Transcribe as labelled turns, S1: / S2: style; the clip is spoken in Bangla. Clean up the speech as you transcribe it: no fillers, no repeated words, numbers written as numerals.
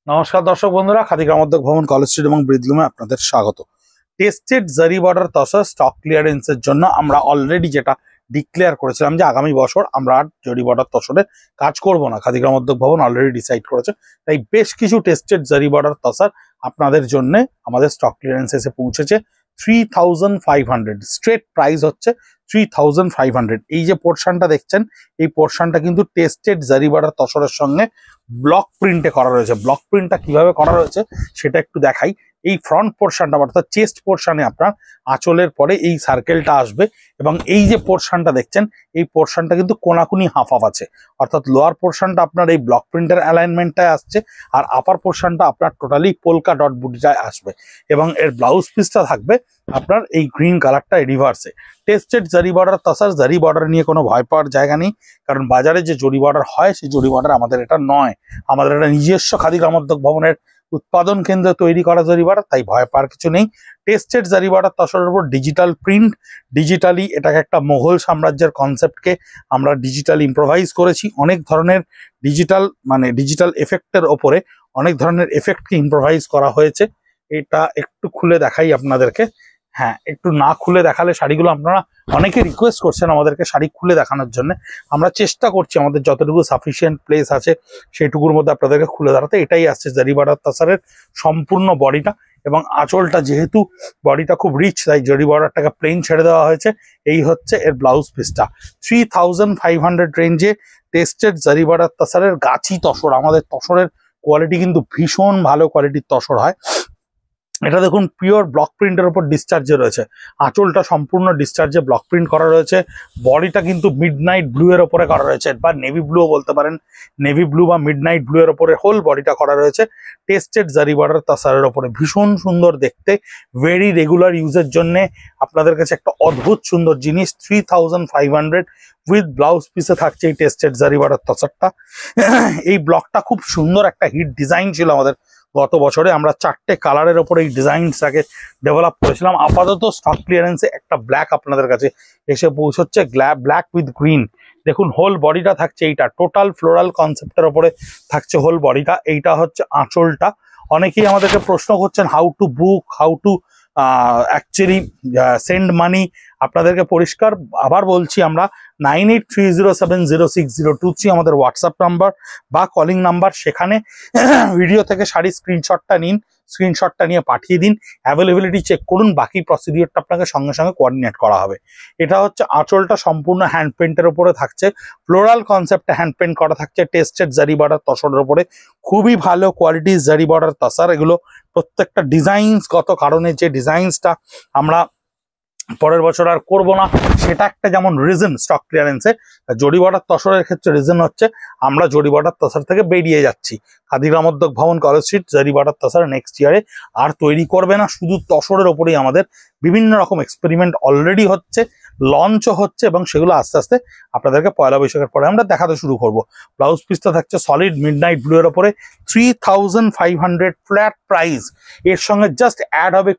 S1: নমস্কার দর্শক বন্ধুরা, খাদি গ্রামোদ্যোগ ভবন, কলেজ স্ট্রিট এবং ব্রিজলুমে আপনাদের স্বাগত। টেস্টেড জারি বর্ডার তসর স্টক ক্লিয়ারেন্সের জন্য আমরা অলরেডি যেটা ডিক্লেয়ার করেছিলাম যে আগামী বছর আমরা আর জারি বর্ডার তসরে কাজ করব না, খাদি গ্রামোদ্যোগ ভবন অলরেডি ডিসাইড করেছে। তাই বেশ কিছু টেস্টেড জারি বর্ডার তসর আপনাদের জন্য আমাদের স্টক ক্লিয়ারেন্স এসে পৌঁছেছে। 3500 স্ট্রেট প্রাইস হচ্ছে 3500। এই যে পোর্শনটা দেখছেন, এই পোর্শনটা কিন্তু টেস্টেড জারি বর্ডার তসরের সঙ্গে ব্লক প্রিন্টে করা রয়েছে। ব্লক প্রিন্টটা কিভাবে করা রয়েছে সেটা একটু দেখাই। এই ফ্রন্ট পোর্শনটা অর্থাৎ চেস্ট পোর্শনে আপনার আঁচলের পরে এই সার্কেলটা আসবে এবং এই যে পোর্শনটা দেখছেন, এই পোর্শনটা কিন্তু কোনাকুনি হাফ হাফ আছে, অর্থাৎ লোয়ার পোর্শনটা আপনার এই ব্লক প্রিন্টের অ্যালাইনমেন্টটায় আসছে আর আপার পোর্শনটা আপনার টোটালি পোলকা ডট বুটিটায় আসবে এবং এর ব্লাউজ পিসটা থাকবে আপনার এই গ্রিন কালারটা রিভার্সে। টেস্টেড জারি বর্ডার তসর, জারি বর্ডার নিয়ে কোনো ভয় পাওয়ার জায়গা নেই, কারণ বাজারে যে জরি বর্ডার হয় সেই জরি বর্ডার আমাদের এটা নয়। আমাদের এটা নিজস্ব খাদি গ্রামোদ্যোগ ভবনের উৎপাদন কেন্দ্রে তৈরি করা জারি বর্ডার, তাই ভয় পাওয়ার কিছু নেই। টেস্টেড জারি বর্ডার তসরের উপর ডিজিটাল প্রিন্ট, ডিজিটালি এটাকে একটা মোগল সাম্রাজ্যের কনসেপ্টকে আমরা ডিজিটাল ইম্প্রোভাইজ করেছি। অনেক ধরনের ডিজিটাল এফেক্টের ওপরে অনেক ধরনের এফেক্টকে ইম্প্রোভাইজ করা হয়েছে। এটা একটু খুলে দেখাই আপনাদেরকে। হ্যাঁ, একটু না খুলে দেখালে শাড়িগুলো আপনারা অনেকে রিকোয়েস্ট করছেন আমাদেরকে শাড়ি খুলে দেখানোর জন্য। আমরা চেষ্টা করছি আমাদের যতটুকু সাফিসিয়েন্ট প্লেস আছে সেইটুকুর মধ্যে আপনাদেরকে খুলে দেখাতে। এটাই আসছে জারি বর্ডার তসরের সম্পূর্ণ বডিটা এবং আঁচলটা, যেহেতু বডিটা খুব রিচ তাই জারি বর্ডারটাকে প্লেন ছেড়ে দেওয়া হয়েছে। এই হচ্ছে এর ব্লাউজ পিসটা। 3500 রেঞ্জে টেস্টেড জারি বর্ডার তসরের গাছি তসর। আমাদের তসরের কোয়ালিটি কিন্তু ভীষণ ভালো কোয়ালিটির তসর হয়। এটা দেখুন পিওর ব্লক প্রিন্টের উপর ডিসচার্জে রয়েছে। আঁচলটা সম্পূর্ণ ডিসচার্জে ব্লক প্রিন্ট করা রয়েছে। বডিটা কিন্তু মিডনাইট ব্লু এর ওপরে করা রয়েছে, বা নেভি ব্লুও বলতে পারেন। নেভি ব্লু বা মিডনাইট ব্লু এর ওপরে হোল বডিটা করা রয়েছে টেস্টেড জারি বর্ডার তসরের ওপরে। ভীষণ সুন্দর দেখতে, ভেরি রেগুলার ইউজের জন্য আপনাদের কাছে একটা অদ্ভুত সুন্দর জিনিস। 3500 উইথ ব্লাউজ পিসে থাকছে এই টেস্টেড জারি বর্ডার তসরটা। এই ব্লকটা খুব সুন্দর একটা হিট ডিজাইন ছিল আমাদের গত বছরে। আমরা 4টে কালারের ওপরে এই ডিজাইনটাকে ডেভেলপ করেছিলাম। আপাতত স্টক ক্লিয়ারেন্সে একটা ব্ল্যাক আপনাদের কাছে এসে পৌঁছচ্ছে, ব্ল্যাক উইথ গ্রিন। দেখুন হোল বডিটা থাকছে এইটা, টোটাল ফ্লোরাল কনসেপ্টের ওপরে থাকছে হোল বডিটা। এইটা হচ্ছে আঁচলটা। অনেকেই আমাদেরকে প্রশ্ন করছেন how to book, how to actually send money. আপনাদেরকে পরিষ্কার আবার বলছি, আমরা 9830706023 আমাদের হোয়াটসঅ্যাপ নাম্বার বা কলিং নাম্বার। সেখানে ভিডিও থেকে শাড়ির স্ক্রিনশটটা নিন, স্ক্রিনশটটা নিয়ে পাঠিয়ে দিন, অ্যাভেলেবিলিটি চেক করুন, বাকি প্রসিডিওরটা আপনাকে সঙ্গে সঙ্গে কোঅর্ডিনেট করা হবে। এটা হচ্ছে আঁচলটা, সম্পূর্ণ হ্যান্ড পেন্টের উপরে থাকছে, ফ্লোরাল কনসেপ্টে হ্যান্ড পেন্ট করা থাকছে টেস্টেড জারি বর্ডার তসরের উপরে। খুবই ভালো কোয়ালিটির জারি বর্ডার তসর এগুলো। প্রত্যেকটা ডিজাইনসগত কারণে যে ডিজাইনসটা আমরা পরের বছর আর করবো না, সেটা একটা যেমন রিজন স্টক ক্লিয়ারেন্সে। জরি বর্ডার তসরের ক্ষেত্রে রিজন হচ্ছে আমরা জরি বর্ডার তসর থেকে বেরিয়ে যাচ্ছি। খাদি গ্রামোদ্যোগ ভবন, কলেজ স্ট্রিট জারি বর্ডার তসর নেক্সট ইয়ারে আর তৈরি করবে না। শুধু তসরের ওপরেই আমাদের বিভিন্ন রকম এক্সপেরিমেন্ট অলরেডি হচ্ছে, লঞ্চও হচ্ছে এবং সেগুলো আস্তে আস্তে আপনাদেরকে পয়লা বৈশাখের পরে আমরা দেখাতে শুরু করব। ব্লাউজ পিসটা থাকছে সলিড মিডনাইট ব্লু এর ওপরে। 3500 ফ্ল্যাট প্রাইস। এর সঙ্গে জাস্ট অ্যাড হবে